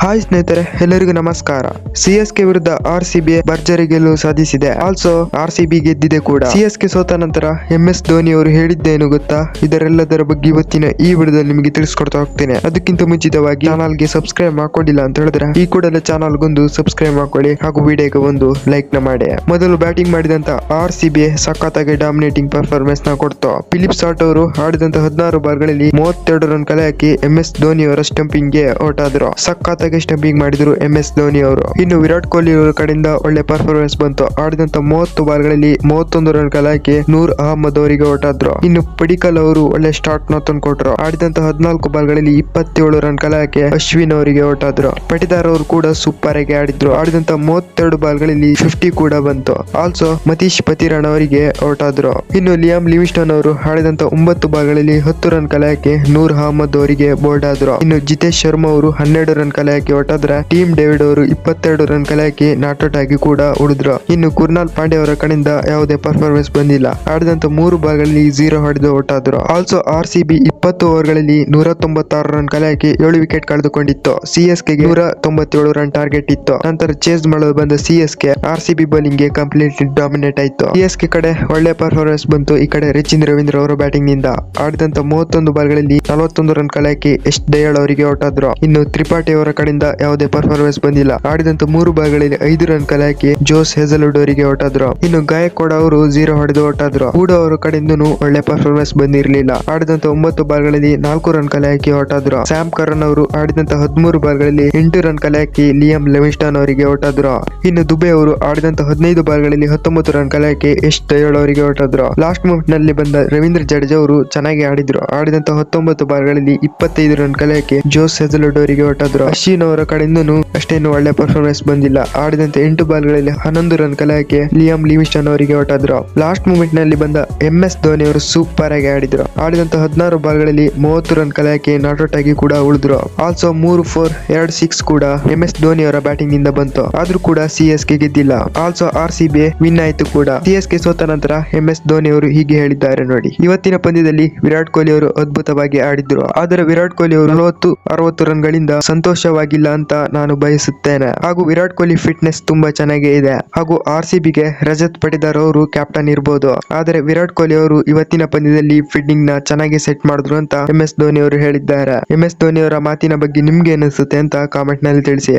Hi ಸ್ನೇಹಿತರೆ, ಎಲ್ಲರಿಗೂ ನಮಸ್ಕಾರ. ಸಿಎಸ್ಕೆ ವಿರುದ್ಧ ಆರ್ಸಿಬಿ ಭರ್ಜರಿ ಗೆಲುವು ಸಾಧಿಸಿದೆ. ಆಲ್ಸೋ ಆರ್ಸಿಬಿ ಗೆದ್ದಿದೆ ಕೂಡ. ಸಿಎಸ್ಕೆ ಸೋತ ನಂತರ MS ಧೋನಿ ಅವರು ಹೇಳಿದ್ದೇನು ಗೊತ್ತಾ? ಇದರೆಲ್ಲದರ ಬಗ್ಗೆ ಇವತ್ತಿನ ಈ ವಿಡಿಯೋದಲ್ಲಿ ನಿಮಗೆ ತಿಳಿಸ್ಕೊಡ್ತಾ ಹೋಗ್ತೇನೆ. ಅದಕ್ಕಿಂತ ಮುಂಚಿತವಾಗಿ ಚಾನಲ್ಗೆ ಸಬ್ಸ್ಕ್ರೈಬ್ ಮಾಡ್ಕೊಂಡಿಲ್ಲ ಅಂತ ಹೇಳಿದ್ರೆ ಈ ಕೂಡಲೇ ಚಾನಲ್ಗೊಂದು ಸಬ್ಸ್ಕ್ರೈಬ್ ಮಾಡ್ಕೊಳ್ಳಿ ಹಾಗೂ ವಿಡಿಯೋಗೆ ಒಂದು ಲೈಕ್ ನ ಮಾಡಿ. ಮೊದಲು ಬ್ಯಾಟಿಂಗ್ ಮಾಡಿದಂತ ಆರ್ಸಿಬಿ ಸಖತ್ತಾಗಿ ಡಾಮಿನೇಟಿಂಗ್ ಪರ್ಫಾರ್ಮೆನ್ಸ್ ನ ಕೊಡ್ತು. ಫಿಲಿಪ್ ಸಾಲ್ಟ್ ಅವರು ಆಡಿದಂತ 16 ಬಾಲ್ಗಳಲ್ಲಿ 32 ರನ್ ಕಲೆ ಹಾಕಿ MS ಧೋನಿ ಅವರ ಸ್ಟಂಪಿಂಗ್ ಗೆ ಔಟ್ ಆದ್ರು. ಸಖತ್ತಾಗಿ ಸ್ಟಂಪಿಂಗ್ ಮಾಡಿದ್ರು MS ಧೋನಿ ಅವರು. ಇನ್ನು ವಿರಾಟ್ ಕೊಹ್ಲಿ ಅವರ ಕಡೆಯಿಂದ ಒಳ್ಳೆ ಪರ್ಫಾರ್ಮೆನ್ಸ್ ಬಂತು. ಆಡಿದಂತ 30 ಬಾಲ್ಗಳಲ್ಲಿ 31 ರನ್ ಕಲೆ ಹಾಕಿ ನೂರ್ ಅಹಮದ್ ಅವರಿಗೆ ಔಟ್ ಆದ್ರು. ಇನ್ನು ಪಡಿಕಲ್ ಅವರು ಒಳ್ಳೆ ಸ್ಟಾರ್ಟ್ ನ ತಂದ್ಕೊಟ್ರು. ಆಡಿದಂತ 14 ಬಾಲ್ಗಳಲ್ಲಿ 27 ರನ್ ಕಲೆ ಹಾಕಿ ಅಶ್ವಿನ್ ಅವರಿಗೆ ಔಟ್ ಆದ್ರು. ಪಟಿದಾರ್ ಅವರು ಕೂಡ ಸೂಪರ್ ಆಗಿ ಆಡಿದ್ರು. ಆಡಿದಂತ 32 ಬಾಲ್ಗಳಲ್ಲಿ 50 ಕೂಡ ಬಂತು. ಆಲ್ಸೋ ಮತೀಶ್ ಪತಿರಾಣ್ ಅವರಿಗೆ ಔಟ್ ಆದ್ರು. ಇನ್ನು ಲಿಯಾಮ್ ಲಿವಿಂಗ್ಸ್ಟನ್ ಅವರು ಆಡಿದಂತ 9 ಬಾಲ್ಗಳಲ್ಲಿ 10 ರನ್ ಕಲೆ ಹಾಕಿ ನೂರ್ ಅಹಮದ್ ಅವರಿಗೆ ಬೋಲ್ಡ್ ಆದ್ರು. ಇನ್ನು ಜಿತೇಶ್ ಶರ್ಮಾ ಅವರು 12 ರನ್ ಕಲೆ ಹಾಕಿ ಔಟ್ ಆದ್ರೆ ಟೀಮ್ ಡೇವಿಡ್ ಅವರು 22 ರನ್ ಕಲೆ ಹಾಕಿ ನಾಟ್ ಔಟ್ ಆಗಿ ಕೂಡ ಉಳಿದ್ರು. ಇನ್ನು ಕುರ್ನಾಲ್ ಪಾಂಡೆ ಅವರ ಕಡೆಯಿಂದ ಯಾವುದೇ ಪರ್ಫಾರ್ಮೆನ್ಸ್ ಬಂದಿಲ್ಲ. ಆಡಿದಂತ 3 ಬಾಲ್ಗಳಲ್ಲಿ 0 ಹೊಡೆದು ಔಟ್ ಆದ್ರು. ಆಲ್ಸೋ ಆರ್ಸಿಬಿ 20 ಓವರ್ಗಳಲ್ಲಿ 196 ರನ್ ಕಲೆ ಹಾಕಿ 7 ವಿಕೆಟ್ ಕಳೆದುಕೊಂಡಿತ್ತು. ಸಿಎಸ್ಕೆ 197 ರನ್ ಟಾರ್ಗೆಟ್ ಇತ್ತು. ನಂತರ ಚೇಸ್ ಮಾಡಲು ಬಂದ ಸಿಎಸ್ಕೆ ಆರ್ಸಿಬಿ ಬೌಲಿಂಗ್ ಗೆ ಕಂಪ್ಲೀಟ್ಲಿ ಡಾಮಿನೇಟ್ ಆಯ್ತು. ಸಿಎಸ್ಕೆ ಕಡೆ ಒಳ್ಳೆ ಪರ್ಫಾರ್ಮೆನ್ಸ್ ಬಂತು. ಈ ಕಡೆ ರಚಿನ್ ರವೀಂದ್ರ ಅವರ ಬ್ಯಾಟಿಂಗ್ ನಿಂದ ಆಡಿದಂತ 31 ಬಾಲ್ಗಳಲ್ಲಿ 41 ರನ್ ಕಲೆ ಹಾಕಿ ಎಸ್ ದಯಾಳ್ ಅವರಿಗೆ ಔಟ್ ಆದ್ರು. ಇನ್ನು ತ್ರಿಪಾಠಿ ಅವರ ಕಡೆಯಿಂದ ಯಾವುದೇ ಪರ್ಫಾರ್ಮೆನ್ಸ್ ಬಂದಿಲ್ಲ. ಆಡಿದಂತ 3 ಬಾಲ್ಗಳಲ್ಲಿ 5 ರನ್ ಕಲೆ ಹಾಕಿ ಜೋಸ್ ಹೆಜಲ್ವುಡ್ ಅವರಿಗೆ ಔಟ್ ಆದ್ರು. ಇನ್ನು ಗಾಯಕ್ವಾಡ್ ಅವರು 0 ಹೊಡೆದು ಔಟ್ ಆದ್ರು. ಹೂಡಾ ಅವರ ಕಡೆಯಿಂದನೂ ಒಳ್ಳೆ ಪರ್ಫಾರ್ಮೆನ್ಸ್ ಬಂದಿರಲಿಲ್ಲ. ಆಡಿದಂತ 9 ಬಾಲ್ಗಳಲ್ಲಿ 4 ರನ್ ಕಲೆ ಹಾಕಿ ಔಟ್ ಆದ್ರು. ಸ್ಯಾಮ್ ಕರನ್ ಅವರು ಆಡಿದಂತ 13 ಬಾಲ್ಗಳಲ್ಲಿ 8 ರನ್ ಕಲೆ ಹಾಕಿ ಲಿಯಾಮ್ ಲಿವಿಂಗ್ಸ್ಟನ್ ಅವರಿಗೆ ಔಟ್ ಆದ್ರು. ಇನ್ನು ದುಬೆ ಅವರು ಆಡಿದಂತ 15 ಬಾಲ್ಗಳಲ್ಲಿ 19 ರನ್ ಕಲೆ ಹಾಕಿ ಎಸ್ ದಯಾಳ್ ಅವರಿಗೆ ಔಟ್ ಆದ್ರು. ಲಾಸ್ಟ್ ಮೂಮೆಂಟ್ ನಲ್ಲಿ ಬಂದ ರವೀಂದ್ರ ಜಡೇಜಾ ಅವರು ಚೆನ್ನಾಗಿ ಆಡಿದ್ರು. ಆಡಿದಂತ 19 ಬಾಲ್ಗಳಲ್ಲಿ 25 ರನ್ ಕಲೆ ಹಾಕಿ ಜೋಸ್ ಹೆಜಲ್ವುಡ್ ಅವರಿಗೆ ಔಟ್ ಆದ್ರು. ಅಶ್ವಿನ್ ಅವರ ಕಡೆಯಿಂದನೂ ಅಷ್ಟೇನು ಒಳ್ಳೆ ಪರ್ಫಾರ್ಮೆನ್ಸ್ ಬಂದಿಲ್ಲ. ಆಡಿದಂತ 8 ಬಾಲ್ಗಳಲ್ಲಿ 11 ರನ್ ಕಲೆ ಹಾಕಿ ಲಿಯಾಮ್ ಲಿವಿಂಗ್ಸ್ಟನ್ ಅವರಿಗೆ ಔಟ್ ಆದ್ರು. ಲಾಸ್ಟ್ ಮೂಮೆಂಟ್ ನಲ್ಲಿ ಬಂದ MS ಧೋನಿ ಅವರು ಸೂಪರ್ ಆಗಿ ಆಡಿದ್ರು. ಆಡಿದಂತ 16 ಬಾಲ್ಗಳಲ್ಲಿ 30 ರನ್ ಕಲೆ ಹಾಕಿ ನಾಟ್ ಔಟ್ ಆಗಿ ಕೂಡ ಉಳಿದ್ರು. ಆಲ್ಸೋ 3 4 2 6 ಕೂಡ MS ಧೋನಿ ಅವರ ಬ್ಯಾಟಿಂಗ್ ನಿಂದ ಬಂತು. ಆದ್ರೂ ಕೂಡ ಸಿಎಸ್ಕೆ ಗೆದ್ದಿಲ್ಲ. ಆಲ್ಸೋ ಆರ್ಸಿಬಿ ವಿನ್ ಆಯ್ತು ಕೂಡ. ಸಿಎಸ್ಕೆ ಸೋತ ನಂತರ MS ಧೋನಿ ಅವರು ಹೀಗೆ ಹೇಳಿದ್ದಾರೆ ನೋಡಿ: ಇವತ್ತಿನ ಪಂದ್ಯದಲ್ಲಿ ವಿರಾಟ್ ಕೊಹ್ಲಿ ಅವರು ಅದ್ಭುತವಾಗಿ ಆಡಿದ್ರು. ಆದರೆ ವಿರಾಟ್ ಕೊಹ್ಲಿ ಅವರು 40-60 ರನ್ ಗಳಿಂದ ಸಂತೋಷವಾಗಿಲ್ಲ ಅಂತ ನಾನು ಬಯಸುತ್ತೇನೆ. ಹಾಗೂ ವಿರಾಟ್ ಕೊಹ್ಲಿ ಫಿಟ್ನೆಸ್ ತುಂಬಾ ಚೆನ್ನಾಗೇ ಇದೆ. ಹಾಗೂ ಆರ್ಸಿಬಿಗೆ ರಜತ್ ಪಟಿದಾರ್ ಅವರು ಕ್ಯಾಪ್ಟನ್ ಇರಬಹುದು. ಆದರೆ ವಿರಾಟ್ ಕೊಹ್ಲಿ ಅವರು ಇವತ್ತಿನ ಪಂದ್ಯದಲ್ಲಿ ಫೀಲ್ಡಿಂಗ್ ನ ಚೆನ್ನಾಗಿ ಸೆಟ್ ಮಾಡಿದ್ರು ಅಂತ MS ಧೋನಿ ಅವರು ಹೇಳಿದ್ದಾರೆ. MS ಧೋನಿ ಅವರ ಮಾತಿನ ಬಗ್ಗೆ ನಿಮ್ಗೆ ಅನಿಸುತ್ತೆ ಅಂತ ಕಾಮೆಂಟ್ ನಲ್ಲಿ ತಿಳಿಸಿ.